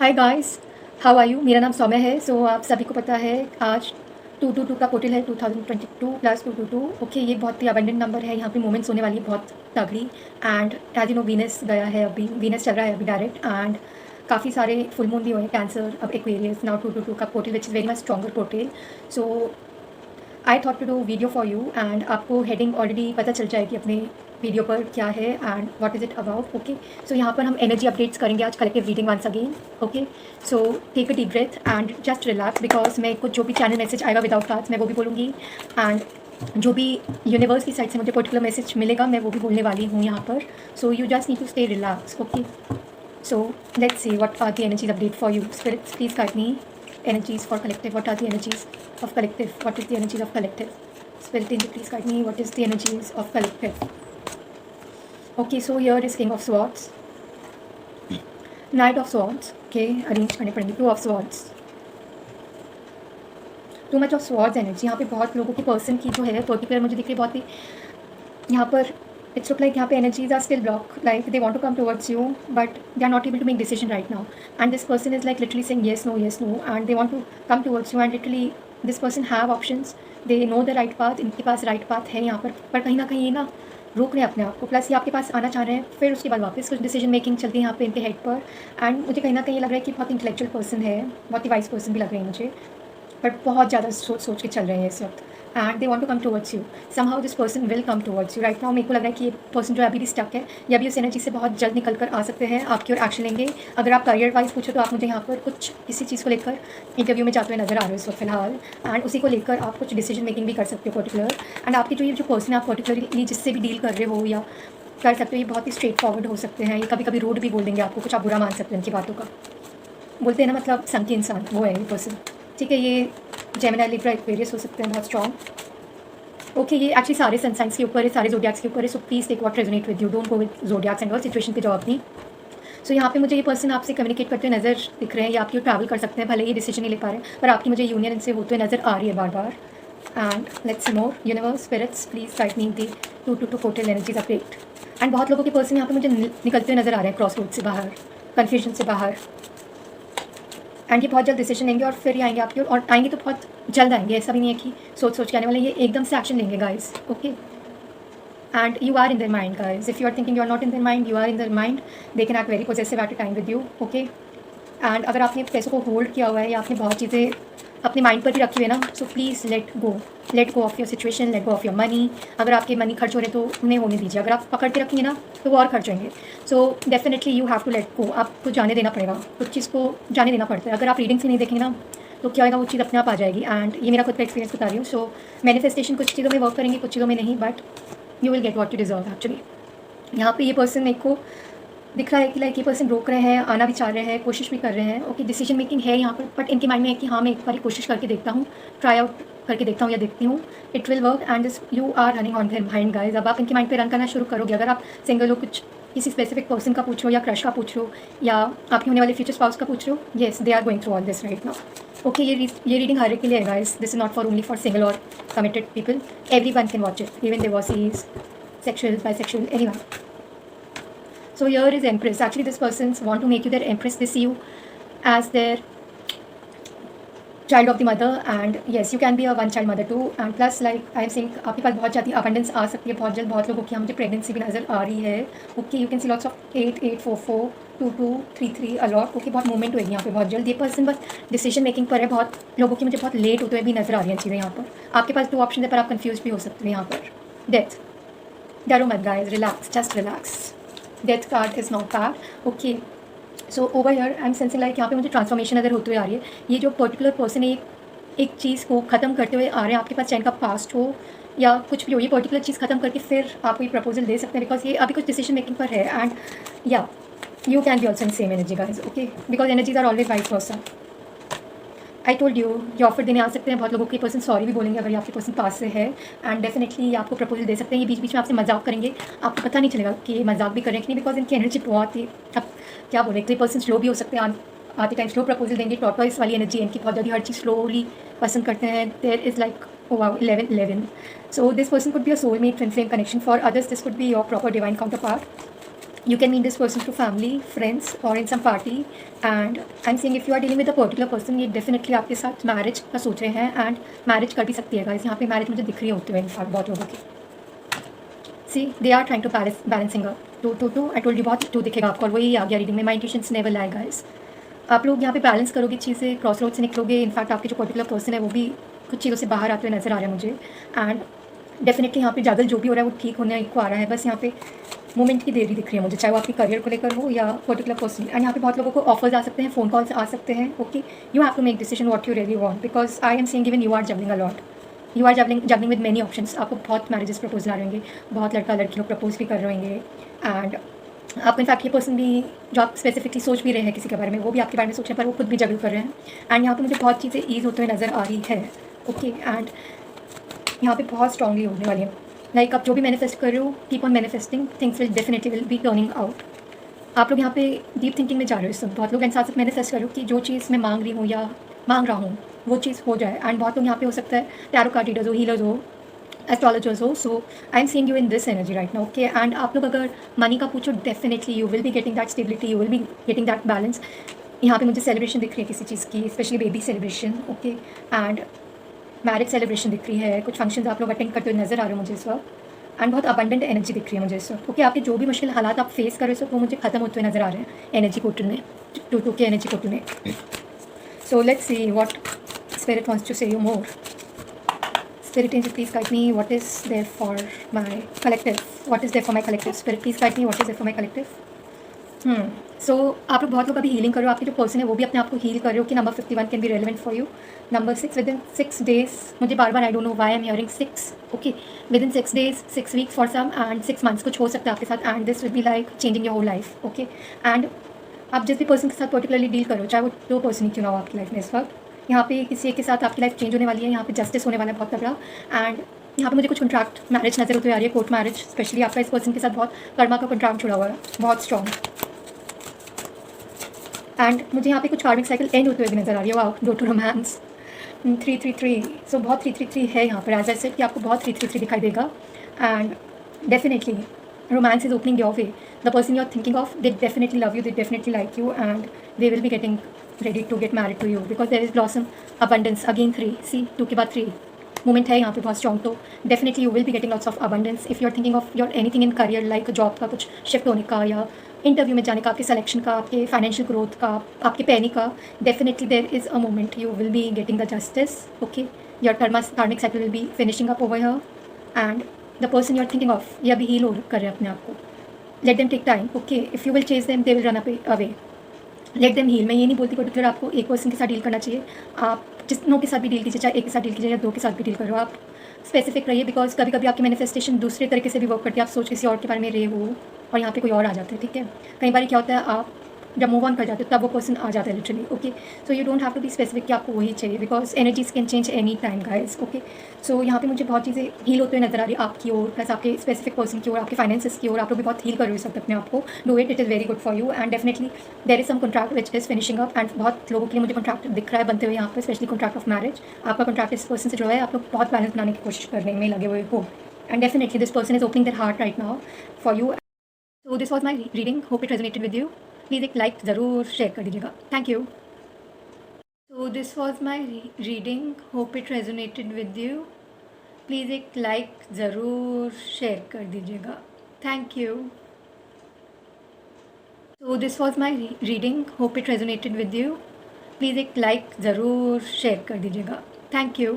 Hi guys, how are you. मेरा नाम सौम्य है। आप सभी को पता है आज 222 का पोर्टल है, 2022 प्लस 222। ओके, ये बहुत ही अबेंडेंट नंबर है। यहाँ पे मोमेंट्स होने वाली है बहुत तगड़ी। And as you know Venus गया है, अभी वीनस चल रहा है अभी डायरेक्ट। एंड काफ़ी सारे फुल मून भी हुए हैं, कैंसर, अब एक्वेरियस, नाउ 222 का portal which is very much stronger portal. So I thought to do video for you and आपको हेडिंग ऑलरेडी पता चल जाएगी अपने वीडियो पर क्या है and what is it about. Okay, so यहाँ पर हम एनर्जी अपडेट्स करेंगे आज, collective reading once again. Okay, so take a deep breath and just relax, because मैं कुछ जो भी चैनल मैसेज आएगा विदाउट कार्ड्स मैं वो भी बोलूँगी। एंड जो भी यूनिवर्स की साइड से मुझे पर्टिकुलर मैसेज मिलेगा मैं वो भी बोलने वाली हूँ यहाँ पर। So you just need to stay relax. Okay, so let's see what are the energies update for you. Spirits, please guide me. Energies for collective. What are the energies of collective? What is the energies of collective? Spirit angel, please guide me. What is the energies of collective? Okay, so here is King of Swords, Knight of Swords. Okay, arrange करने पड़ेंगे. Two of Swords. Too much of Swords energy. यहाँ पे बहुत लोगों की person की जो है पर्टिकुलर मुझे दिख रही बहुत ही यहाँ पर it's look like यहाँ पे energies are still blocked, like they want to come towards you but they are not able to make decision right now, and this person is like literally saying yes no, and they want to come towards you and literally this person have options, they know the right path, इनके पास right path है यहाँ पर कहीं ना कहीं ये ना रोक रहे हैं अपने आप को, प्लस ये आपके पास आना चाह रहे हैं, फिर उसके बाद वापस कुछ डिसीजन मेकिंग चलती है यहाँ पे इनके हेड पर। एंड मुझे कहीं ना कहीं लग रहा है कि बहुत इंटेलेक्चुअल पर्सन है, बहुत ही वाइज पर्सन भी लग रहे हैं मुझे, बट बहुत ज़्यादा सोच के चल रहे हैं इस वक्त। And they want to come towards you, somehow this person will come towards you right now. मेरे को लग रहा है कि ये पर्सन जो अभी भी स्टक है या भी उस एनर्जी से बहुत जल्द निकल कर आ सकते हैं, आपकी ओर एक्शन लेंगे। अगर आप करियर वाइज पूछो तो आप मुझे यहाँ पर कुछ इसी चीज़ को लेकर इंटरव्यू में जाते हुए नजर आ रहे हो इस वक्त फिलहाल, एंड उसी को लेकर आप कुछ डिसीजन मेकिंग भी कर सकते हो पर्टिकुलर। एंड आपकी जो पर्सन आप पर्टिकुलरली जिससे भी डील कर रहे हो या कर सकते हो, ये बहुत ही स्ट्रेट फॉरवर्ड हो सकते हैं, ये कभी कभी रूड भी बोल देंगे आपको, कुछ आप बुरा मान सकते हो इनकी बातों का, बोलते हैं ना मतलब संकी इंसान, वो है ये पर्सन। ठीक है, ये जेमिनी, लिब्रा, एक्वेरियस हो सकते हैं बहुत स्ट्रॉन्ग। ओके, ये एक्चुअली सारे सन साइंस के ऊपर है, सारे जोडियाक्स के ऊपर है। So please take what resonate with you, don't go with zodiacs and all, situation पे जवाब नहीं। सो यहाँ पे मुझे ये पर्सन आपसे कम्युनिकेट करते हुए नज़र दिख रहे हैं, या आपकी ट्रैवल कर सकते हैं, भले ही डिसीजन नहीं ले पा रहे हैं पर आपकी मुझे यूनियन इनसे होते हुए नज़र आ रही है बार बार। And let's see more universe, spirits, please guide me the 222 portal energies update. And बहुत लोगों के पर्सन यहाँ पे मुझे निकलते हुए नज़र आ रहे हैं क्रॉस रोड से बाहर, कन्फ्यूजन से बाहर। एंड ये बहुत जल्द डिसीजन लेंगे और फिर ये आएंगे आपकी ओर, और आएंगे तो बहुत जल्द आएंगे, ऐसा भी नहीं है कि सोच के आने वाले, ये एकदम से एक्शन लेंगे guys. Okay, and you are in their mind guys, if you are thinking you are not in their mind, you are in their mind, they can act very possessive at a time with you. Okay, and अगर आपने पैसों को hold किया हुआ है या आपने बहुत चीज़ें अपने माइंड पर भी रखी हुई है ना, so please let go of your situation, let go of your money. अगर आपके मनी खर्च हो रहे तो उन्हें होने दीजिए, अगर आप पकड़ के रखेंगे ना तो वो और खर्च होंगे। So definitely you have to let go, आपको जाने देना पड़ेगा, कुछ चीज़ को जाने देना पड़ता है। अगर आप रीडिंग से नहीं देखेंगे ना तो क्या होगा, वो चीज़ अपने आप आ जाएगी। एंड ये मेरा खुद का एक्सपीरियंस बता रही हूँ। सो मैनिफेस्टेशन कुछ चीज़ों में वर्क करेंगे, कुछ चीज़ों में नहीं, but you will get what you deserve actually. यहाँ पे ये पर्सन मेरे को दिख रहा है कि लाइक ये पर्सन रोक रहे हैं, आना भी चाह रहे हैं, कोशिश भी कर रहे हैं। ओके, डिसीजन मेकिंग है यहाँ पर, बट इनके माइंड में है कि हाँ मैं एक बार कोशिश करके देखता हूँ, ट्राई आउट करके देखता हूँ या देखती हूँ, it will work. And this you are running on their mind guys. अब आप इनके माइंड पे रन करना शुरू करोगे। अगर आप सिंगल हो, कुछ किसी स्पेसिफिक पर्सन का पूछ रहे हो या क्रश का पूछ रहे हो या आपके होने वाले फ्यूचर स्पाउस का पूछ रहे हो, yes they are going through all this right now. Okay, ये रीडिंग हर एक के लिए है guys, this is not for only for single और committed people, everyone can watch it, even divorcees, sexual, bisexual, anyone. So here is Empress. Actually, this person want to make you their Empress. They see you as their child of the mother, and yes, you can be a one child mother too. And plus, like I am saying, आपके पास बहुत ज़्यादा abundance आ सकती है बहुत जल्द। बहुत लोगों की यहाँ मुझे प्रेगनेंसी भी नज़र आ रही है। Okay, you can see lots of 8844 2233 a lot. Okay, बहुत मूवमेंट होगी यहाँ पे बहुत जल्द। ये पर्सन बस डिसीजन मेकिंग पर है। बहुत लोगों की मुझे बहुत लेट होते हुए भी नज़र आ रही हैं चीज़ें यहाँ पर। आपके पास 2 ऑप्शन है पर आप कन्फ्यूज भी हो सकते हैं यहाँ पर। डेथ, डरो मत guys, relax, just relax. Death card is not bad. Okay, so over here I am sensing like यहाँ पे मुझे ट्रांसफॉर्मेशन अगर होते हुए आ रही है। ये जो पर्टिकुलर पर्सन है एक चीज़ को ख़त्म करते हुए आ रहे हैं आपके पास, चाहे इनका पास्ट हो या कुछ भी हो, ये पर्टिकुलर चीज़ ख़त्म करके फिर आपको ये प्रपोजल दे सकते हैं, बिकॉज ये अभी कुछ डिसीजन मेकिंग पर है। एंड या you can be also in same energy guys. Okay, because energies are always vice versa. I told you, ये ऑफर देने आ सकते हैं। बहुत लोगों के पर्सन सॉरी भी बोलेंगे अगर ये आपके पर्सन पास से है, एंड डेफिनेटली ये आपको प्रपोजल दे सकते हैं। ये बीच बीच में आपसे मजाक करेंगे, आपको पता नहीं चलेगा कि ये मजाक भी कर रहे हैं कि नहीं, बिकॉज इनकी एनर्जी बहुत ही, अब क्या बोले, कोई पर्सन स्लो भी हो सकते हैं, आते टाइम स्लो प्रपोजल देंगे। टॉर्टोइस वाली एनर्जी इनकी बहुत जल्दी, हर चीज़ स्लोली पसंद करते हैं। There is like wow 11 so this person could be a soulmate, twin flame connection. For others this could be your proper divine counterpart. You can meet this person through family, friends, or in some party. And I'm saying if you are dealing with a particular person, ये definitely आपके साथ marriage का सोच रहे हैं and marriage कर भी सकती है गाइस। यहाँ पे मैरिज मुझे दिख रही होती है इनफैक्ट बहुत लोगों की। See they are trying to balancing up two I told you बहुत टू दिखेगा आपको और वही आ गया रीडिंग में। My intuitions never lie guys. आप लोग यहाँ पे बैलेंस करोगे चीज़ें, क्रॉस रोड से निकलोगे। इनफैक्ट आपके जो पर्टिकुलर पर्सन है वो भी कुछ चीज़ों से बाहर आते हुए नजर आ रहा है मुझे। एंड डेफिनेटली यहाँ पे जगल जो भी हो रहा है वो ठीक होने को आ रहा है। बस यहाँ पे मोमेंट की देरी दिख रही है मुझे, चाहे वो आपके करियर को लेकर हो या पर्टिकुलर पर्सन। एंड यहाँ पे बहुत लोगों को ऑफर्स आ सकते हैं, फ़ोन कॉल्स आ सकते हैं। Okay, you have to make decision what you really want, because I am saying even you are juggling a lot. You are juggling with many options. आपको बहुत मैरिजेस प्रपोज आ रहे होंगे, बहुत लड़का लड़की लोग प्रपोज भी कर रहे होंगे। एंड आपको इनफैक्ट ये पर्सन भी जो आप स्पेसिफिकली सोच भी रहे हैं किसी के बारे में, वो भी आपके बारे में सोच रहे हैं, पर वो खुद भी जगल कर रहे हैं। एंड यहाँ पे मुझे बहुत चीज़ें ईज होते हुए नज़र आ रही है। ओके, एंड यहाँ पे बहुत स्ट्रांगली होने वाली है। लाइक आप जो भी मैनिफेस्ट कर रहे हो, keep on manifesting, things will definitely will be turning out. आप लोग यहाँ पे डीप थिंकिंग में जा रहे हो। इस बहुत लोग साथ साथ मैनिफेस्ट करो कि जो चीज़ मैं मांग रही हूँ या मांग रहा हूँ वो चीज़ हो जाए। एंड बहुत लोग यहाँ पे हो सकता है टैरो कार्ड रीडर्स हो, हीलर्स हो, एस्ट्रोलॉजर्स हो। So I am seeing you in this energy right now. Okay, and आप लोग अगर मनी का पूछो, definitely you will be getting that stability, you will be getting that balance. यहाँ पे मुझे सेलिब्रेशन दिख रही है किसी चीज़ की, specially baby celebration. Okay, and marriage celebration दिख रही है, कुछ फंक्शंस आप लोग अटेंड करते हुए नजर आ रहे हो मुझे इस वक्त। एंड बहुत अबंडेंट एनर्जी दिख रही है मुझे इस वक्त। ओके, आपके जो भी मुश्किल हालात आप फेस कर रहे हो वो मुझे खत्म होते हुए नजर आ रहे हैं एनर्जी पोर्टल में, टू के एनर्जी पोर्टल में। So let's see what spirit wants to say you more. Spirit angel, please guide me. What is there for my collective? What is there for my collective? Spirit, please guide me. What is there for my collective? सो आप लोग बहुत लोग अभी healing कर रहे हो। आपके जो पर्सन है वो भी अपने आप को हील कर रहे हो कि number 51 can be relevant for you. Number 6 within 6 days, मुझे बार बार I don't know why I am hearing 6। Okay, within 6 days, 6 weeks for some and 6 months कुछ हो सकता है आपके साथ। And this will be like changing your whole life. Okay, and आप जिस भी पर्सन के साथ पर्टिकुलरली डील करो, चाहे वो दो पर्सन ही क्यों ना हो आपकी लाइफ में इस वक्त, यहाँ पे किसी एक के साथ आपकी लाइफ चेंज होने वाली है। यहाँ पे जस्टिस होने वाला है बहुत तगड़ा। एंड यहाँ पे मुझे कुछ कॉन्ट्रैक्ट मैरिज नजर होती आ रही है, कोर्ट मैरिज। स्पेशली आपका इस पर्सन के साथ बहुत कर्मा का कॉन्ट्रैक्ट जुड़ा हुआ है, बहुत स्ट्रॉन्ग। एंड मुझे यहाँ पे कुछ कार्मिक साइकिल एंड होते हुए भी नजर आ रही है। Wow, go to romance 333। So बहुत 333 है यहाँ पर। एज आई सेड कि आपको बहुत 333 दिखाई देगा। And definitely romance is opening your way. The person you're thinking of, they definitely love you, they definitely like you, and they will be getting ready to get married to you because there is blossom abundance. Again 3, see 2 के बाद 3 moment है यहाँ पे बहुत strong. तो definitely you will be getting lots of abundance if you are thinking of your anything in career, like job का कुछ shift होने का या इंटरव्यू में जाने का, आपके सिलेक्शन का, आपके फाइनेंशियल ग्रोथ का, आपके पैनी का। Definitely there is a moment you will be getting the justice. Okay, your karmic cycle will be finishing up over here. And the person you are thinking of ये अभी heal कर रहे हैं अपने आप को। Let them take time. Okay, if you will chase them they will run away. Let them heal. मैं ये नहीं बोलती पर्टिकुलर आपको एक पर्सन के साथ डील करना चाहिए। आप जितनों के साथ भी डील कीजिए, चाहे एक के साथ डील कीजिए या 2 के साथ भी डील करो, आप स्पेसिफिक रहिए। बिकॉज कभी कभी आपकी मैनिफेस्टेशन दूसरे तरीके से भी वर्क करती है। आप सोच किसी और के बारे में रहे हो और यहाँ पे कोई और आ जाता है। ठीक है, कई बार क्या होता है, आप जब मूव ऑन कर जाते हो तब वो पर्सन आ जाता है literally. Okay, so you don't have to be specific कि आपको वही चाहिए, because energies can change any time guys. Okay, so यहाँ पे मुझे बहुत चीज़ें हील होते हुए नजर आ रही है आपकी ओर, प्लस आपके स्पेसिफिक पर्सन की ओर, आपके फाइनेंसेस की ओर। आप लोग भी बहुत हील कर रहे हो इस वक्त अपने आप को। Do it, it is very good for you. And definitely there is some contract which is finishing up. And बहुत लोगों के लिए मुझे कॉन्ट्रैक्ट दिख रहा है बनते हुए यहाँ पर, स्पेशली कॉन्ट्रैक्ट ऑफ मैरिज। आपका कॉन्ट्रैक्ट इस पर्सन से जो है, आप लोग बहुत बैलेंस बनाने की कोशिश करने में लगे हुए हो। And definitely this person is opening their heart right now for you. So this was my reading, hope it resonated with you. Please एक लाइक ज़रूर शेयर कर दीजिएगा। Thank you. So this was my reading, hope it resonated with you. Please एक like ज़रूर share कर दीजिएगा। Thank you. So this was my reading, hope it resonated with you. Please एक like ज़रूर share कर दीजिएगा। Thank you.